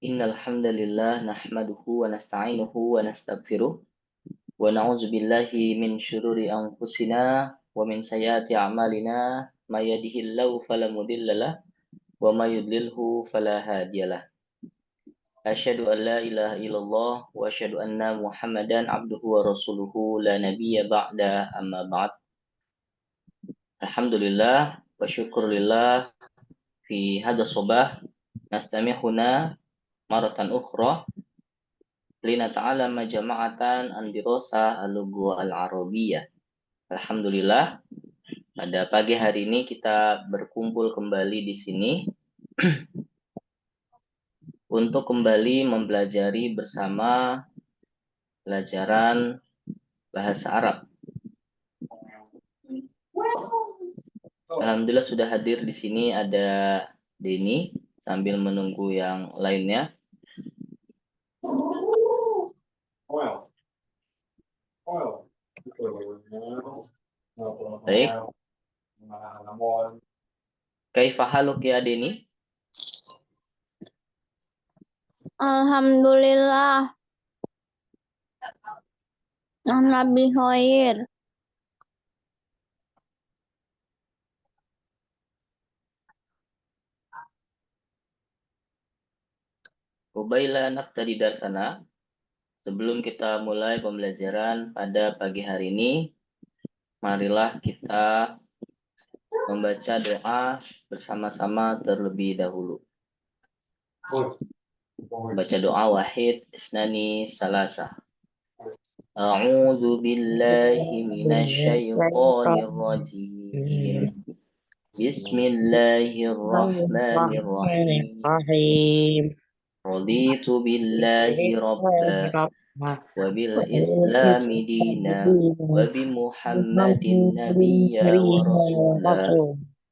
Innal hamdalillah nahmaduhu wa nasta'inuhu wa nastaghfiruh wa na'udzu billahi min syururi anfusina wa min sayyiati a'malina may yahdihillahu fala mudhillalah wa may yudlilhu fala hadiyalah. Asyhadu an la ilaha illallah wa asyhadu anna Muhammadan abduhu wa rasuluhu la nabiyya ba'da amma ba'd. Alhamdulillah wa syukurillah fi hadha sabah nastamihuna maratan ukhra linata'alama jama'atan an dirasah al-lugha al-arabiyyah. Alhamdulillah, pada pagi hari ini kita berkumpul kembali di sini untuk kembali mempelajari bersama pelajaran bahasa Arab. Alhamdulillah sudah hadir di sini ada Denny sambil menunggu yang lainnya. Baik. Kaifa haluk ya Denny? Alhamdulillah. Ana bi khair. Qabaila nabtadi darsana. Sebelum kita mulai pembelajaran pada pagi hari ini, marilah kita membaca doa bersama-sama terlebih dahulu. Baca doa wahid isnani salasa. A'udzu billahi minasyaitonir rajim. Bismillahirrahmanirrahim. Raditu billahi rabba wa bil islami dina wa bi Muhammadin nabiyya wa rasula.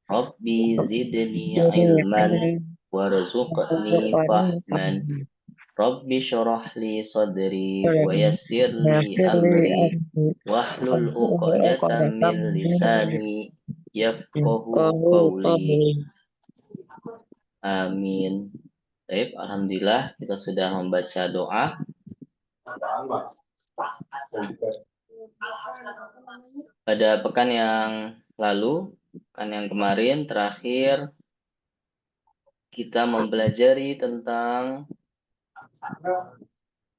Rabbi zidni ilman warzuqni fahman. Rabbi syarah li sadri wa yassir li amri wahlul 'uqdatam min lisani yafqahu qawli. Amin. Baik, alhamdulillah kita sudah membaca doa. Pada pekan yang lalu, pekan yang kemarin terakhir kita mempelajari tentang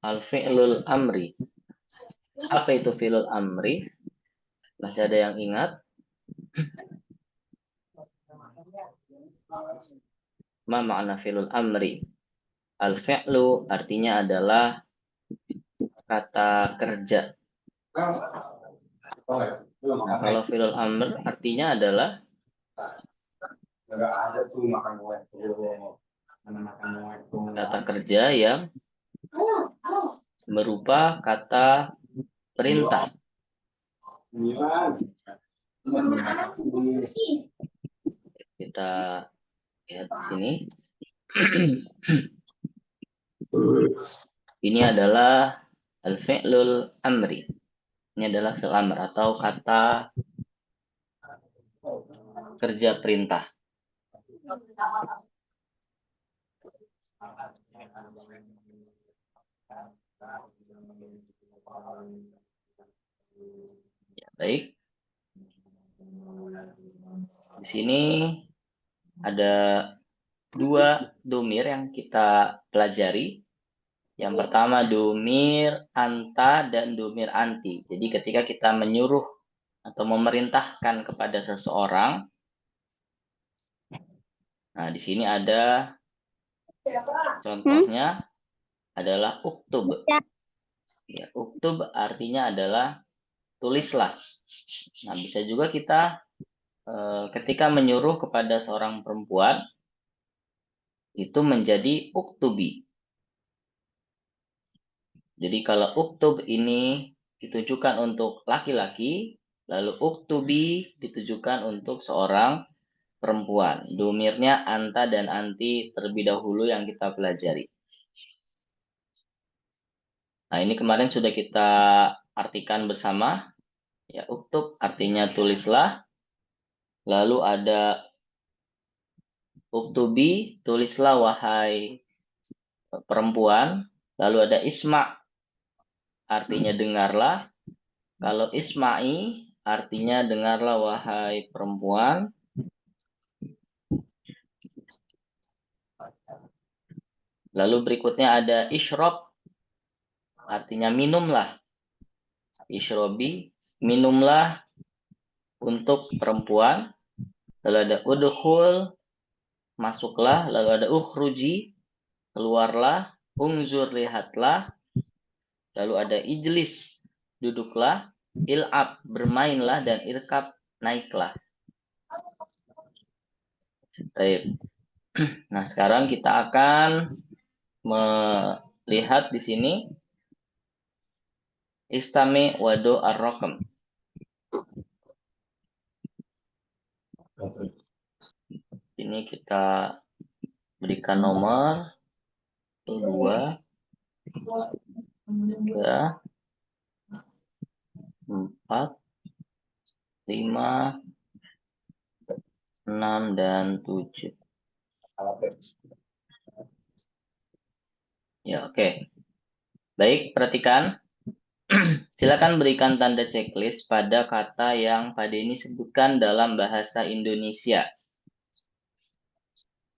al-fi'lul amri. Apa itu fi'lul amri? Masih ada yang ingat? Ma makna fi'lul amri? Al-fi'lu artinya adalah kata kerja. Nah, kalau fi'lul amr artinya adalah kata kerja yang berupa kata perintah. Kita lihat di sini. Ini adalah al-fi'lul amri. Ini adalah fi'l amr atau kata kerja perintah. Ya, baik. Di sini ada dua domir yang kita pelajari. Yang pertama domir anta dan domir anti. Jadi ketika kita menyuruh atau memerintahkan kepada seseorang, nah di sini ada contohnya adalah uktub. Ya, uktub artinya adalah tulislah. Nah bisa juga kita ketika menyuruh kepada seorang perempuan itu menjadi uktubi. Jadi kalau uktub ini ditujukan untuk laki-laki, lalu uktubi ditujukan untuk seorang perempuan. Domirnya anta dan anti terlebih dahulu yang kita pelajari. Nah ini kemarin sudah kita artikan bersama. Ya, uktub artinya tulislah. Lalu ada uktubi, tulislah wahai perempuan. Lalu ada isma, artinya dengarlah. Kalau isma'i, artinya dengarlah wahai perempuan. Lalu berikutnya ada ishrob, artinya minumlah. Ishrobi, minumlah untuk perempuan. Lalu ada udkhul, masuklah. Lalu ada ukhruji, keluarlah. Ungzur, lihatlah. Lalu ada ijlis, duduklah. Il'ab, bermainlah. Dan irkab, naiklah. Baik. Nah, sekarang kita akan melihat di sini istami wado ar-raqam. Ini kita berikan nomor 2, 3, 4, 5, 6, dan 7. Ya, oke. Baik, perhatikan. Silakan berikan tanda checklist pada kata yang Pak Denny sebutkan dalam bahasa Indonesia.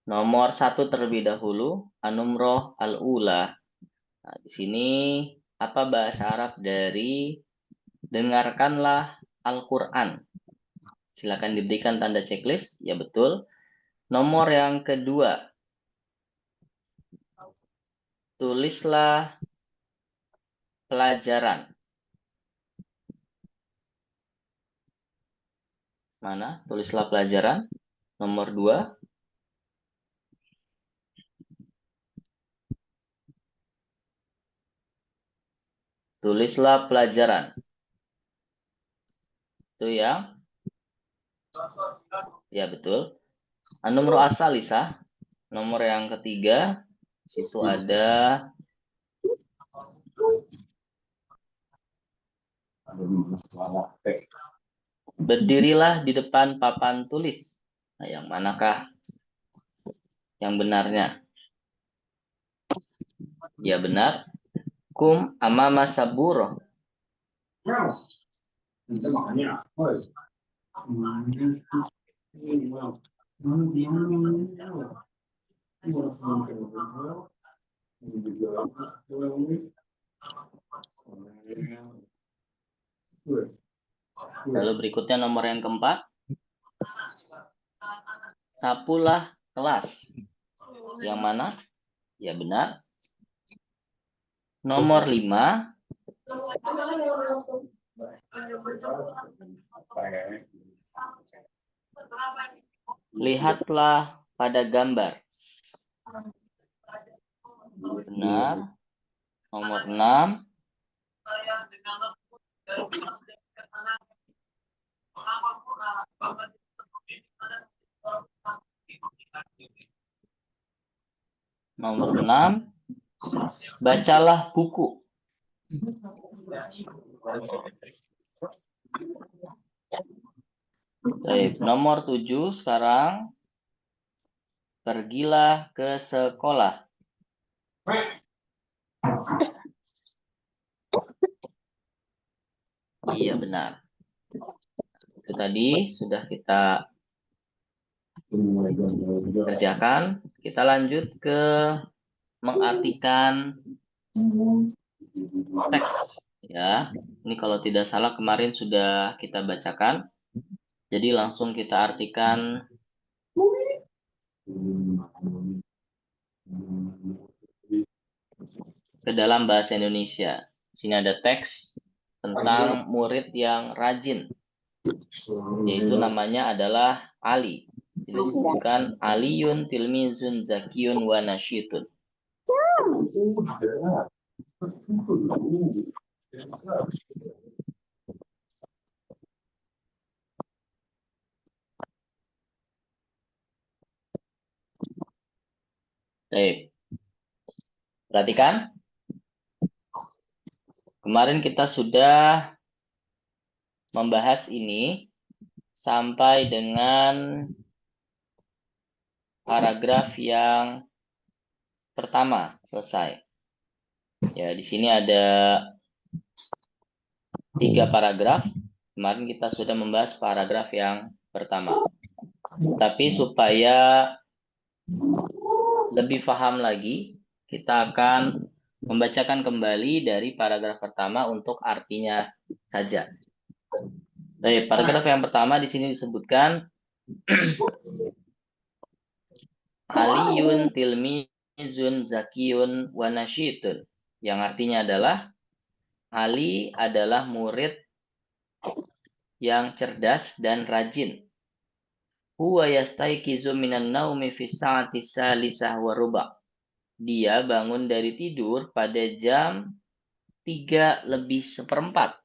Nomor 1 terlebih dahulu, anumroh al-ula. Nah, di sini apa bahasa Arab dari dengarkanlah Al-Quran? Silakan diberikan tanda checklist. Ya, betul. Nomor yang kedua, tulislah pelajaran. Mana? Tulislah pelajaran. Nomor 2. Tulislah pelajaran. Itu yang? Ya, betul. Nomor asal, Lisa. Nomor yang ketiga, situ ada berdirilah di depan papan tulis. Nah, yang manakah yang benarnya? Ya, benar. Kum amama saburoh. Lalu berikutnya nomor yang keempat. Sapulah kelas. Yang mana? Ya, benar. Nomor 5. Lihatlah pada gambar. Benar. Nomor 6. Nomor 6. Bacalah buku. Baik, nomor 7 sekarang. Pergilah ke sekolah. Iya, benar. Itu tadi sudah kita kerjakan. Kita lanjut ke mengartikan teks. Ya, ini kalau tidak salah kemarin sudah kita bacakan. Jadi langsung kita artikan ke dalam bahasa Indonesia. Sini ada teks tentang murid yang rajin. Yaitu namanya adalah Ali. Sini disebutkan Aliyun tilmizun zakiyun wa nasyitun. Baik. Perhatikan. Kemarin kita sudah membahas ini sampai dengan paragraf yang pertama. selesai. Ya, di sini ada 3 paragraf. Kemarin kita sudah membahas paragraf yang pertama. Tapi supaya lebih paham lagi, kita akan membacakan kembali dari paragraf pertama untuk artinya saja. Baik, paragraf yang pertama di sini disebutkan Aliyun tilmizun zakiyun wa nasyitun. Yang artinya adalah Ali adalah murid yang cerdas dan rajin. Huwa yastaiqizu minan naumi fi sa'ati salisah wa ruba'. Dia bangun dari tidur pada jam 3:04.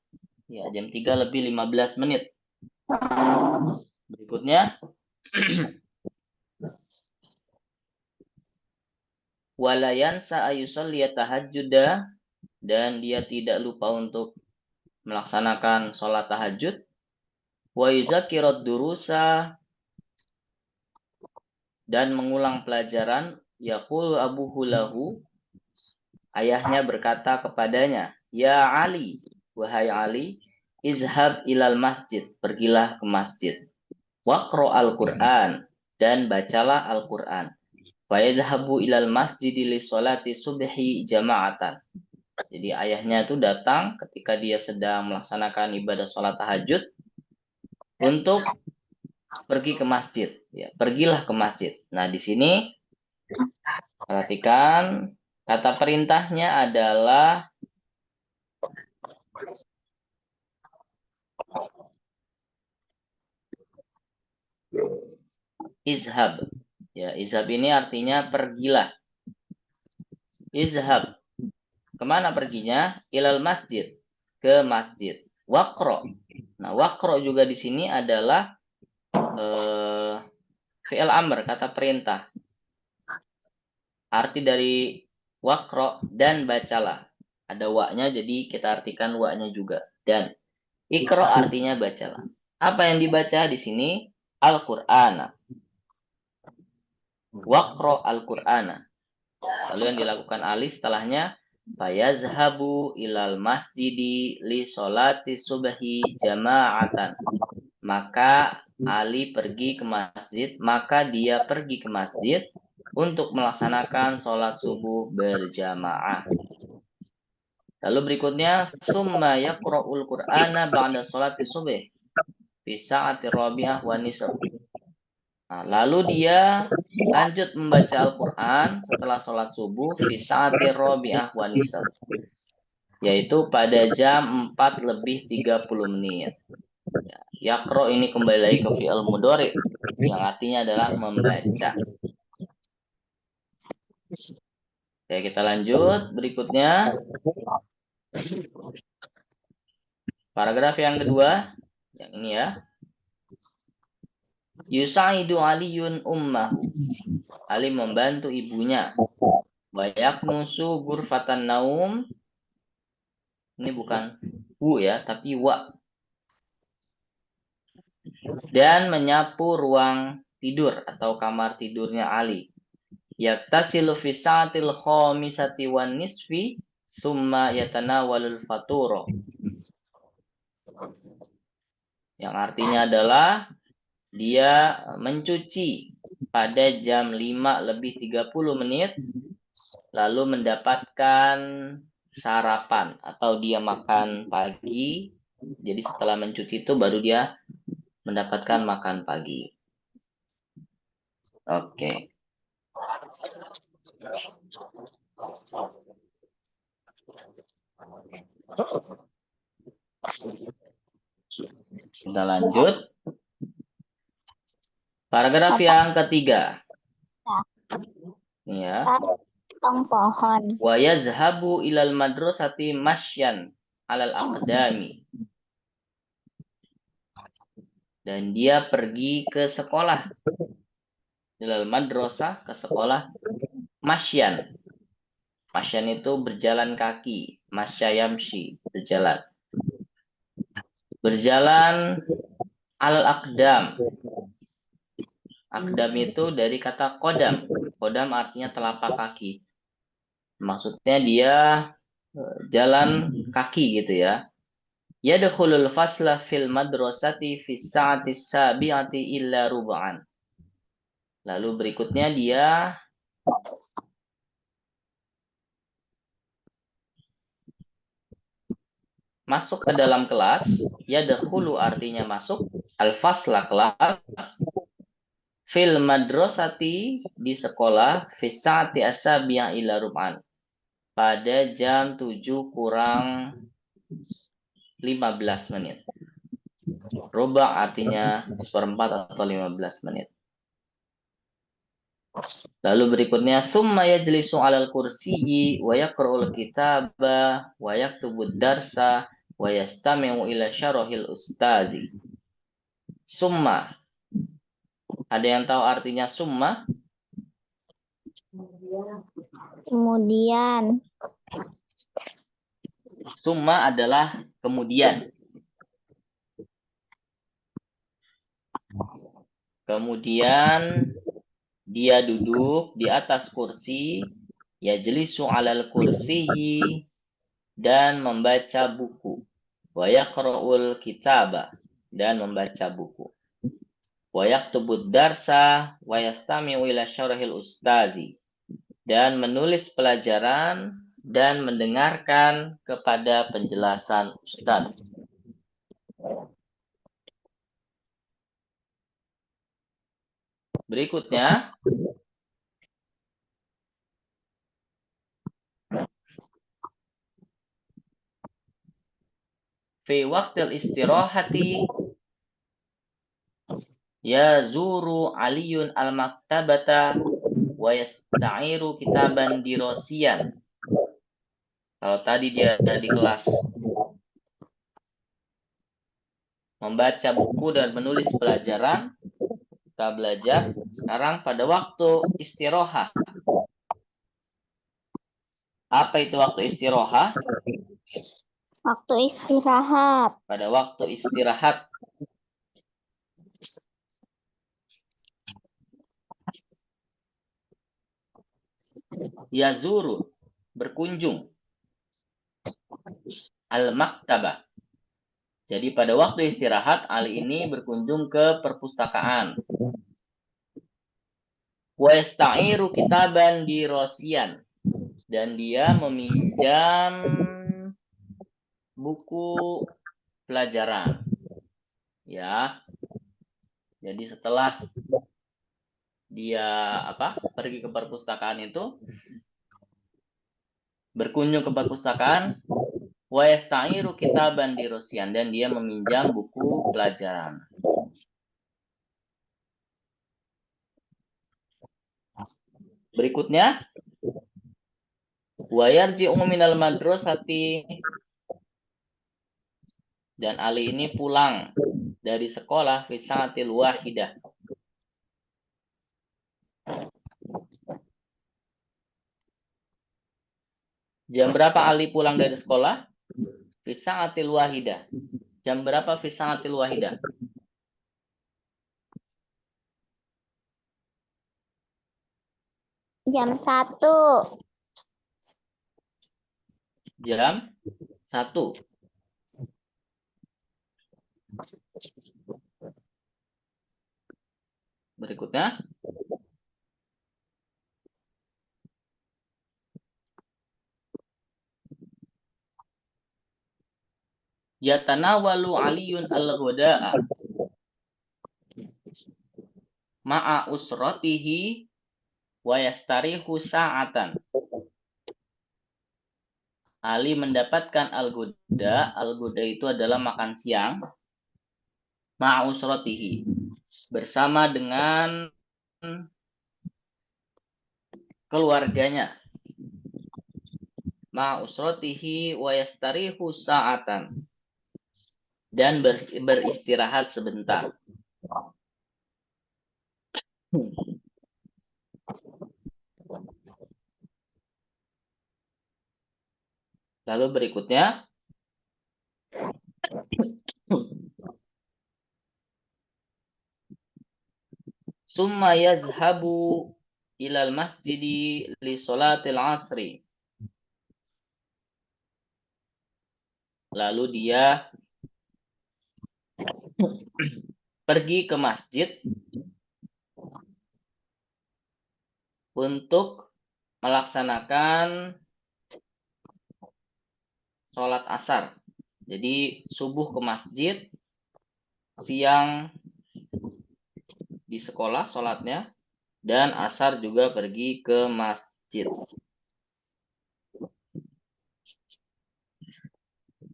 Ya, jam 3:15. Berikutnya, walayan sa'ayusolliya tahajjuda, dan dia tidak lupa untuk melaksanakan sholat tahajud. Wa yuzakirat durusa, dan mengulang pelajaran. Yaqulu abuhu lahu, ayahnya berkata kepadanya, ya Ali, wahai Ali, izhab ilal masjid, pergilah ke masjid. Waqro al-Quran, dan bacalah Al-Quran. Fayadhabu ilal masjid li sholati subhi jama'atan. Jadi ayahnya itu datang ketika dia sedang melaksanakan ibadah sholat tahajud untuk pergi ke masjid. Ya, pergilah ke masjid. Nah, di sini perhatikan kata perintahnya adalah izhab. Ya, izhab ini artinya pergilah. Izhab. Kemana perginya? Ilal masjid. Ke masjid. Waqro. Nah, waqro juga di sini adalah fi'il amr, kata perintah. Arti dari waqro, dan bacalah. Ada wa-nya, jadi kita artikan wa-nya juga. Dan ikro artinya bacalah. Apa yang dibaca di sini? Al-Qur'ana. Waqro al-Qur'ana. Lalu yang dilakukan Ali setelahnya, fayazhabu ilal masjidi li sholati subhi jama'atan. Maka Ali pergi ke masjid, maka dia pergi ke masjid untuk melaksanakan sholat subuh berjamaah. Lalu berikutnya, summa yaqra'ul Qur'ana ba'da sholati subuh fi sa'ati rabi'ah wa nisf. Nah, lalu dia lanjut membaca Al-Quran setelah sholat subuh fi sa'ati rabi'ah wa nisf, yaitu pada jam 4:30. Yaqra ini kembali lagi ke fi'il mudhari yang artinya adalah membaca. Oke, kita lanjut berikutnya. Paragraf yang kedua, yang ini ya. Yusaidu Aliyun ummah. Ali membantu ibunya. Wa yaknusu ghurfatan naum. Ini bukan hu ya, tapi wa. Dan menyapu ruang tidur atau kamar tidurnya Ali. Yaktasilu fi sa'atil khamisati wan nisfi summa yatanawalul faturo. Yang artinya adalah dia mencuci pada jam 5:30 lalu mendapatkan sarapan atau dia makan pagi. Jadi setelah mencuci itu baru dia mendapatkan makan pagi. Oke. Kita lanjut. Paragraf yang ketiga. Ini ya. Pohon. Wa yazhabu ilal madrasati masyan alal aqdami. Dan dia pergi ke sekolah. Ilal madrasah, ke sekolah. Masyan. Masyan itu berjalan kaki. Masyayamshi, berjalan. Berjalan alal aqdam. Aqdam itu dari kata kodam. Kodam artinya telapak kaki. Maksudnya dia jalan kaki gitu ya. Yadkhulul fasla fil madrasati fi sa'ati sabi'ati illa rub'an. Lalu berikutnya dia masuk ke dalam kelas. Yadkhulu artinya masuk. Al-fasla kelas. Fil madrasati di sekolah. Fi sa'ati as-sabi'ah illa rub'an. Pada jam 7 kurang 15 menit. Ruba' artinya seperempat atau 15 menit. Lalu berikutnya summa yajlisu 'alal kursiyyi wa yaqra'ul kitaba wa yaktubud darsa wa yastami'u ila syarahil ustazi. Summa. Ada yang tahu artinya summa? Kemudian. Summa adalah kemudian. Kemudian dia duduk di atas kursi, yajlisu 'alal kursiyyi dan membaca buku. Wa yaqra'ul kitaba dan membaca buku. Wa yaktubud darsa wa yastami'u ila syarahil ustazi dan menulis pelajaran dan mendengarkan kepada penjelasan ustaz. Berikutnya fi waqtil istirahati yazuru aliyun al-maktabata wa yasta'iru kitaban dirasiyan. Kalau tadi dia di kelas membaca buku dan menulis pelajaran, kita belajar. Sekarang pada waktu istirahat. Apa itu waktu istirahat? Waktu istirahat. Pada waktu istirahat. Yazuru, berkunjung. Al-maktabah. Jadi pada waktu istirahat, Ali ini berkunjung ke perpustakaan. Wa yasta'iru kitaban dirasiyan. Dan dia meminjam buku pelajaran. Ya. Jadi setelah dia pergi ke perpustakaan itu, berkunjung ke perpustakaan, wa yasta'iru kitaban dirasiyan dan dia meminjam buku pelajaran. Berikutnya, wa yarji'u minal madrasati dan Ali ini pulang dari sekolah fi sa'atil wahidah. Jam berapa Ali pulang dari sekolah? Fi sa'atil wahidah. Jam berapa fi sa'atil wahidah? Jam 1. Jam 1. Berikutnya, yatanawalu aliyun al-ghuda'a ma'a usratihi wa yastarihu sa'atan. Ali mendapatkan al-ghuda. Al-ghuda itu adalah makan siang. Ma'a usratihi. Bersama dengan keluarganya. Ma'a usratihi wa yastarihu sa'atan. Dan beristirahat sebentar. Lalu berikutnya, summa yazhabu ilal masjidi li sholatil asri. lalu dia pergi ke masjid untuk melaksanakan sholat asar. Jadi subuh ke masjid, siang di sekolah sholatnya, dan asar juga pergi ke masjid.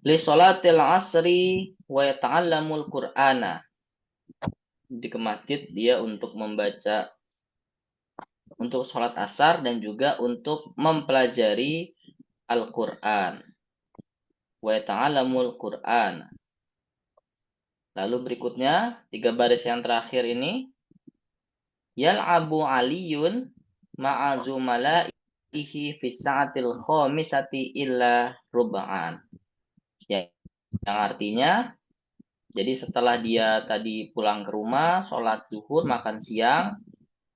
Li sholatil asri wa yata'allamul qur'ana. Di ke masjid dia untuk membaca, untuk sholat asar dan juga untuk mempelajari Al-Quran. Wa yata'allamul Qur'an. Lalu berikutnya, 3 baris yang terakhir ini, yal'abu aliyun ma'azu mala'ihi fi sa'atil khamisati illa ruba'an. Yang artinya, jadi setelah dia tadi pulang ke rumah, sholat zuhur, makan siang,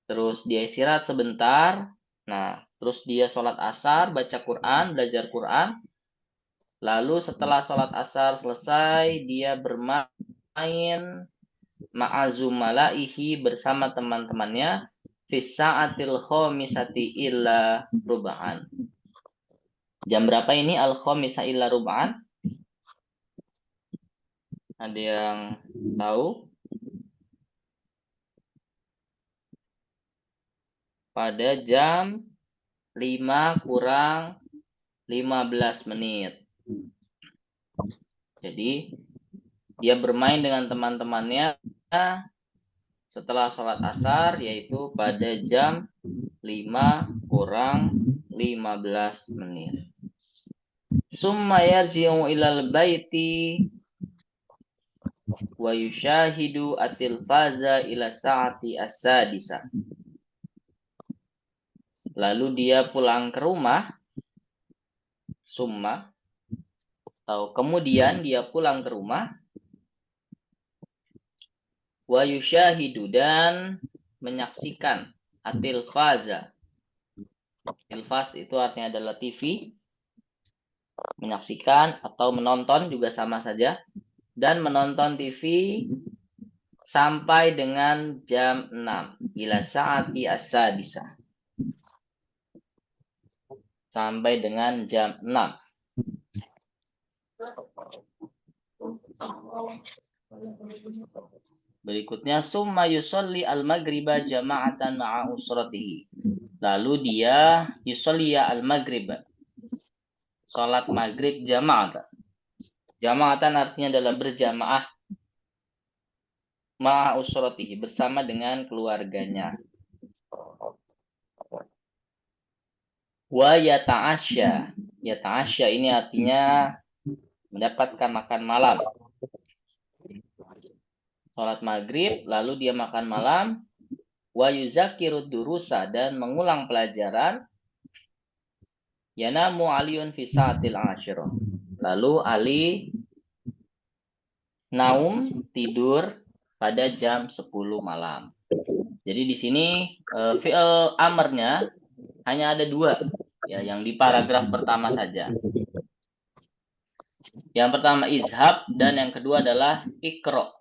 terus dia istirahat sebentar, nah terus dia sholat asar, baca Quran, belajar Quran, lalu setelah sholat asar selesai, dia bermain ma'azum malaihi bersama teman-temannya fisa'atil khomisati illa ruba'an. Jam berapa ini al-khomisah illa ruba'an? Ada yang tahu? Pada jam 5 kurang 15 menit. Jadi dia bermain dengan teman-temannya setelah sholat asar, yaitu pada jam 5 kurang 15 menit. Summa yarji'u ilal baiti wa yushahidu at-tilfaza ila sa'ati as-sadisa. Lalu dia pulang ke rumah, summa, atau kemudian dia pulang ke rumah, wa yushahidu, dan menyaksikan at-tilfaza. Tilfaz itu artinya adalah TV, menyaksikan atau menonton juga sama saja, dan menonton TV sampai dengan jam 6 ila sa'ati as-sadisa, sampai dengan jam 6. Berikutnya summa yusolli al-maghriba jama'atan ma'a usratihi. Lalu dia yusolli al-maghriba, salat maghrib jama'atan. Jama'atan artinya adalah berjamaah, ma'a usratihi, bersama dengan keluarganya. Wa yata'asya. Yata'asya ini artinya mendapatkan makan malam. Salat maghrib, lalu dia makan malam. Wa yuzakiru durusa, dan mengulang pelajaran. Yanamu aliyun fi sa'atil asyirah. Lalu Ali naum, tidur pada jam 10 malam. Jadi di sini fi'il amarnya hanya ada 2, ya, yang di paragraf pertama saja. Yang pertama izhab, dan yang kedua adalah ikro.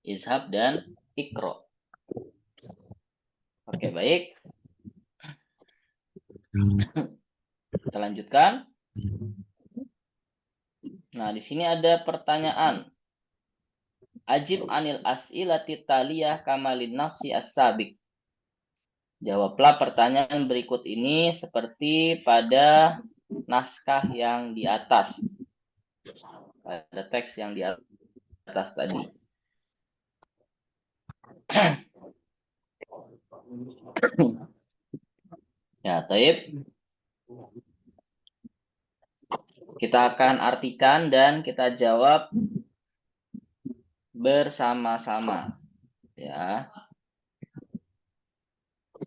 Izhab dan ikro. Oke, baik. Kita lanjutkan. Nah, di sini ada pertanyaan. Ajib anil as'ilati taliyah kamalin nafsi as-sabiq. Jawablah pertanyaan berikut ini seperti pada naskah yang di atas. Pada teks yang di atas tadi. Ya, taib. Kita akan artikan dan kita jawab bersama-sama. Ya.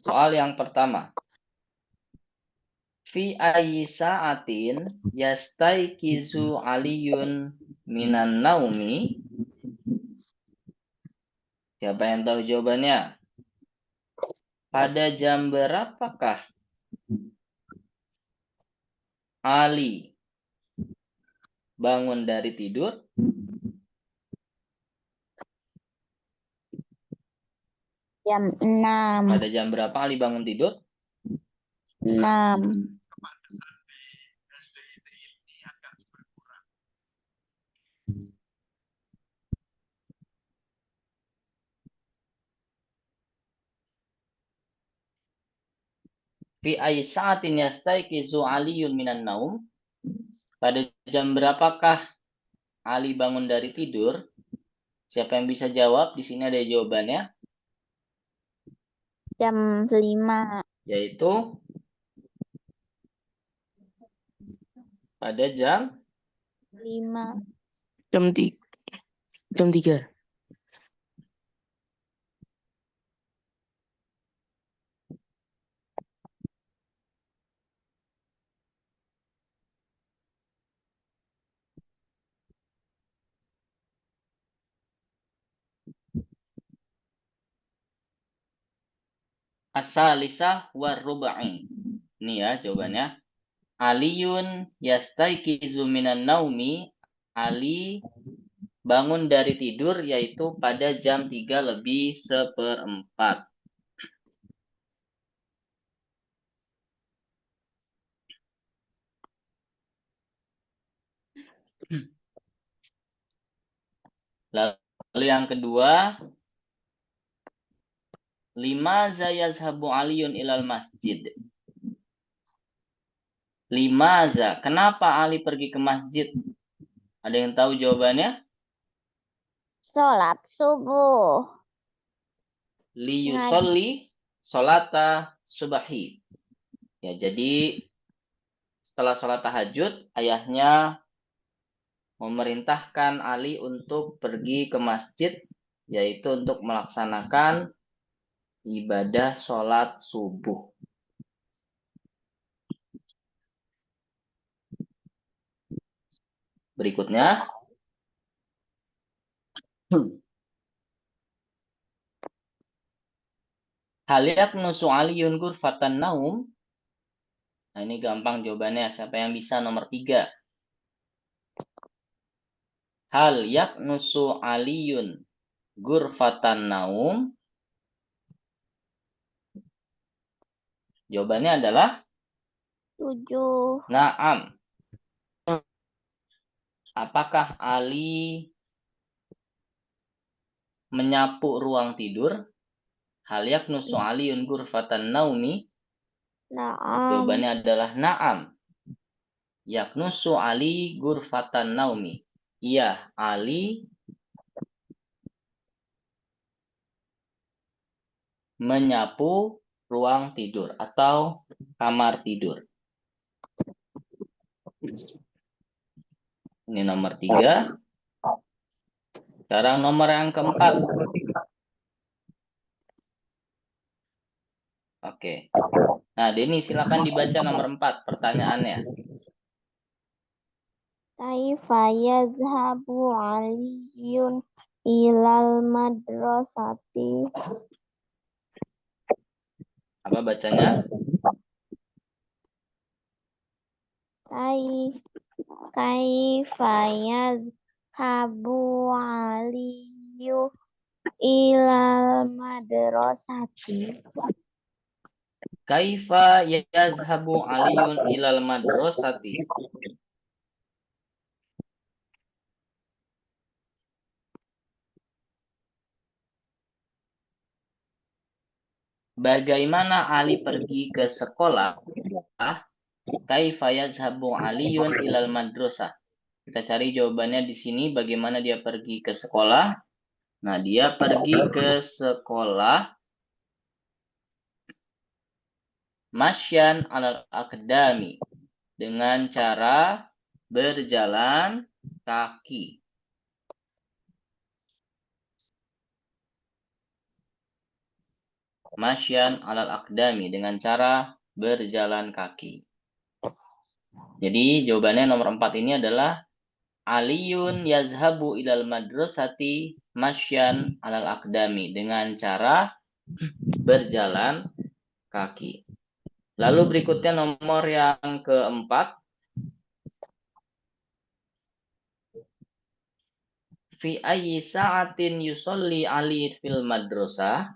Soal yang pertama. Fi ayyi sa'atin yastaikizu aliyun minan naumi. Siapa yang tahu jawabannya? Pada jam berapakah Ali bangun dari tidur? Jam 6. Pada jam berapa Ali bangun tidur? 6. Fi ayyi sa'atin yastayqizu Aliyun minan naum? Pada jam berapakah Ali bangun dari tidur? Siapa yang bisa jawab? Di sini ada jawabannya, Jam 5. yaitu pada jam 5. Jam 3. as-salisah war-rubai. Ini ya jawabannya. Aliyun yastaiqizu minan naumi. Ali bangun dari tidur yaitu pada jam 3:03. Lalu yang kedua, limaza yazhabu Aliyun ilal masjid? Limaza, kenapa Ali pergi ke masjid? Ada yang tahu jawabannya? Sholat subuh. Liyusolli sholata subahi. Ya, jadi setelah sholat tahajud, ayahnya memerintahkan Ali untuk pergi ke masjid, yaitu untuk melaksanakan ibadah sholat subuh. Berikutnya, hal yaknusu Aliyun ghurfatan naum? Nah, ini gampang jawabannya. Siapa yang bisa? Nomor 3. Hal yaknusu Aliyun ghurfatan naum? Jawabannya adalah 7. na'am. Apakah Ali menyapu ruang tidur? Hal yaknusu Aliyun ghurfatan naumi? Naam. Jawabannya adalah na'am. Yaknusu Ali ghurfatan naumi. Iya, Ali menyapu ruang tidur atau kamar tidur. Ini nomor 3. Sekarang nomor yang keempat. Oke. Nah, Denny silakan dibaca nomor 4 pertanyaannya. Kaifa yazhabu Aliyun ilal madrasati? Apa bacanya? Kaifa yazhabu Aliyu ilal madrasati? Kaifa yazhabu Aliyun ilal madrasati? Bagaimana Ali pergi ke sekolah? Kaifa yazhabu Aliyun ilal madrasah? Kita cari jawabannya di sini. Bagaimana dia pergi ke sekolah? Nah, dia pergi ke sekolah masyan alal akadami, dengan cara berjalan kaki. Masyan alal akdami, dengan cara berjalan kaki. Jadi jawabannya nomor 4 ini adalah Aliyun yazhabu ilal madrasati masyan alal akdami, dengan cara berjalan kaki. Lalu berikutnya nomor yang keempat. Fi ayyi sa'atin yusolli Ali fil madrasah.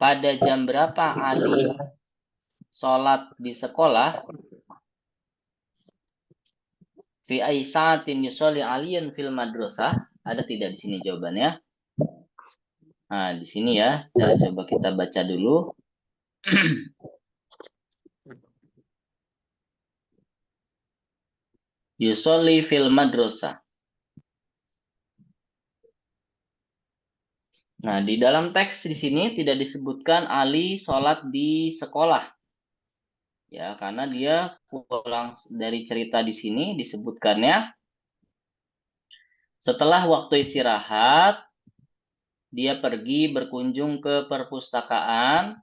Pada jam berapa Ali sholat di sekolah? Fi ayyi sa'atin yusolli Aliyan fil madrasah. Ada tidak di sini jawabannya? Nah, di sini ya. Coba kita baca dulu. Yusolli fil madrasah. Nah, di dalam teks di sini tidak disebutkan Ali sholat di sekolah. Ya, karena dia pulang dari cerita di sini disebutkannya setelah waktu istirahat, dia pergi berkunjung ke perpustakaan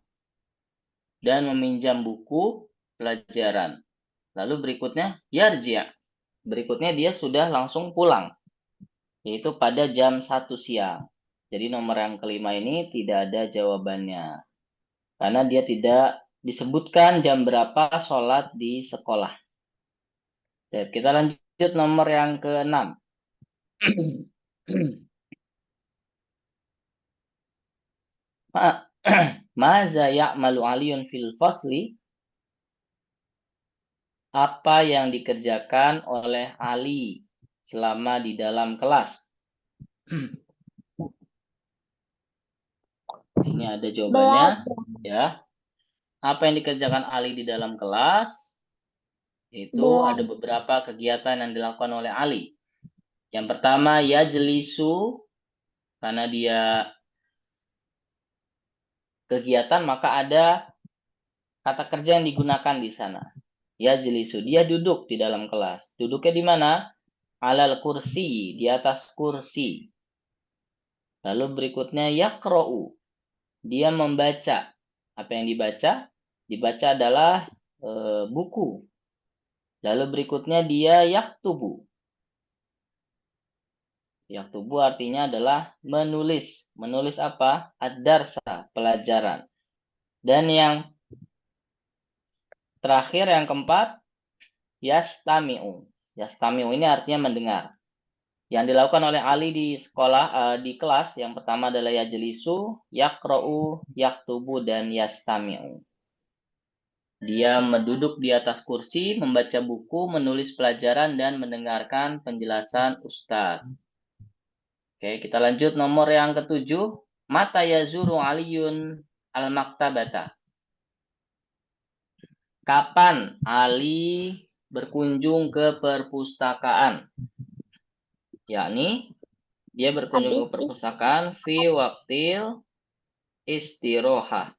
dan meminjam buku pelajaran. Lalu berikutnya, yarji'. Berikutnya dia sudah langsung pulang, yaitu pada jam 1 siang. Jadi nomor yang kelima ini tidak ada jawabannya. Karena dia tidak disebutkan jam berapa sholat di sekolah. Oke, kita lanjut nomor yang ke-6. Maza ya'malu aliyun fil fasli. Apa yang dikerjakan oleh Ali selama di dalam kelas? Ini ada jawabannya. Ya. Apa yang dikerjakan Ali di dalam kelas? Itu ada beberapa kegiatan yang dilakukan oleh Ali. Yang pertama, yajlisu, karena dia kegiatan maka ada kata kerja yang digunakan di sana. Yajlisu, dia duduk di dalam kelas. Duduknya di mana? Alal kursi, di atas kursi. Lalu berikutnya yaqra'u, dia membaca. Apa yang dibaca? Dibaca adalah buku. Lalu berikutnya dia yaktubu. Yaktubu artinya adalah menulis. Menulis apa? Ad-darsa, pelajaran. Dan yang terakhir, yang keempat, yastami'u. Yastami'u ini artinya mendengar. Yang dilakukan oleh Ali di sekolah, di kelas, yang pertama adalah yajlisu, yaqra'u, yaktubu, dan yastami'u. Dia duduk di atas kursi, membaca buku, menulis pelajaran, dan mendengarkan penjelasan Ustadz. Oke, kita lanjut nomor yang ke-7. Mata yazuru Aliyun al-maktabata. Kapan Ali berkunjung ke perpustakaan? Yakni, dia berkunjung ke perpustakaan fi waktil istiroha.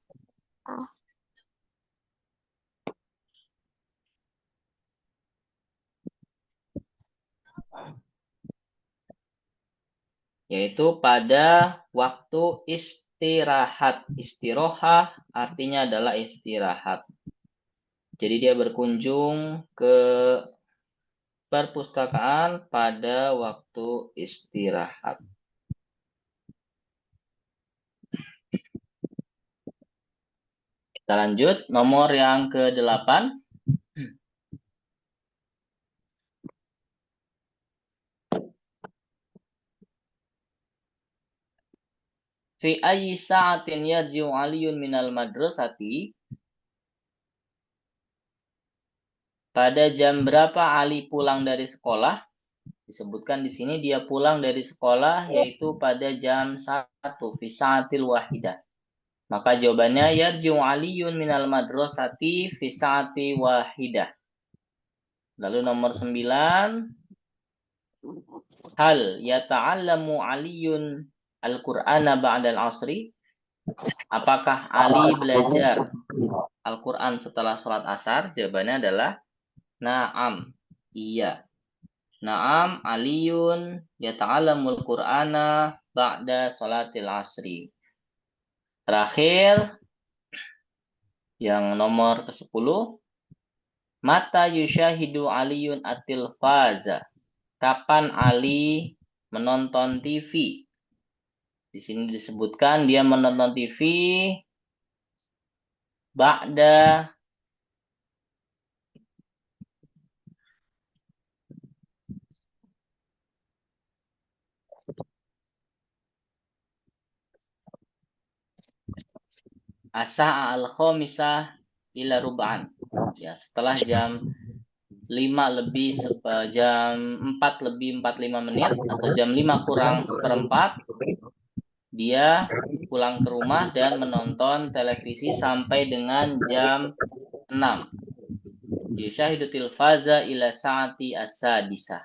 Yaitu pada waktu istirahat. Istiroha artinya adalah istirahat. Jadi dia berkunjung ke perpustakaan pada waktu istirahat. Kita lanjut nomor yang ke-8. Fi ayyi sa'atin yarji'u Aliyun minal madrasati. Pada jam berapa Ali pulang dari sekolah? Disebutkan di sini dia pulang dari sekolah yaitu pada jam 1 fi sa'atil wahidah. Maka jawabannya yarji'u Aliyun minal madrasati fi sa'ati wahidah. Lalu nomor 9. Hal yata'allamu Aliyun Al-Qur'ana ba'dal asri? Apakah Ali belajar Al-Quran setelah sholat asar? Jawabannya adalah na'am. Iya. Na'am Aliyun yata'allamul Qur'ana ba'da sholatil asri. Terakhir, yang nomor ke-10. Mata yushahidu Aliyun at-tilfaza. Kapan Ali menonton TV? Di sini disebutkan dia menonton TV ba'da asa al-khamisah ila rub'an. Ya, setelah jam 4 lebih 45 menit atau jam 5 kurang seperempat, dia pulang ke rumah dan menonton televisi sampai dengan jam 6. Yushahidu tilfaza ila sa'ati as-sadisah.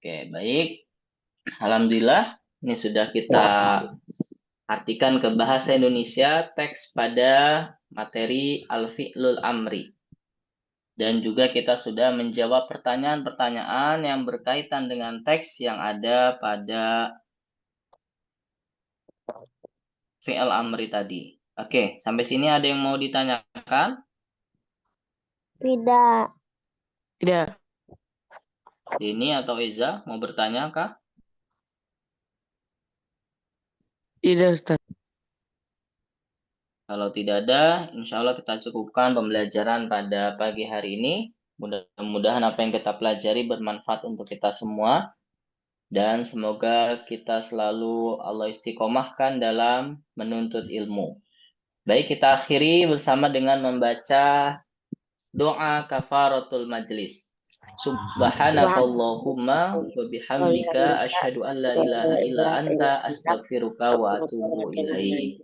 Oke, baik. Alhamdulillah, ini sudah kita artikan ke bahasa Indonesia teks pada materi al-fi'lul amri. Dan juga kita sudah menjawab pertanyaan-pertanyaan yang berkaitan dengan teks yang ada pada fi'il amri tadi. Oke, sampai sini ada yang mau ditanyakan? Tidak. Tidak. Dini atau Eza mau bertanya kah? Tidak, Ustaz. Kalau tidak ada, insya Allah kita cukupkan pembelajaran pada pagi hari ini. Mudah-mudahan apa yang kita pelajari bermanfaat untuk kita semua. Dan semoga kita selalu Allah istiqomahkan dalam menuntut ilmu. Baik, kita akhiri bersama dengan membaca doa kafaratul majlis. Subhanakallahumma wa bihamdika asyhadu an la ilaha illa anta astaghfiruka wa atubu ilaik.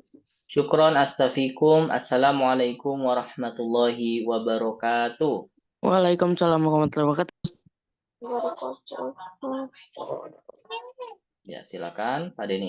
Syukron astafikum. Assalamualaikum warahmatullahi wabarakatuh. Waalaikumsalam warahmatullahi wabarakatuh. Ya, silakan Pak Denny.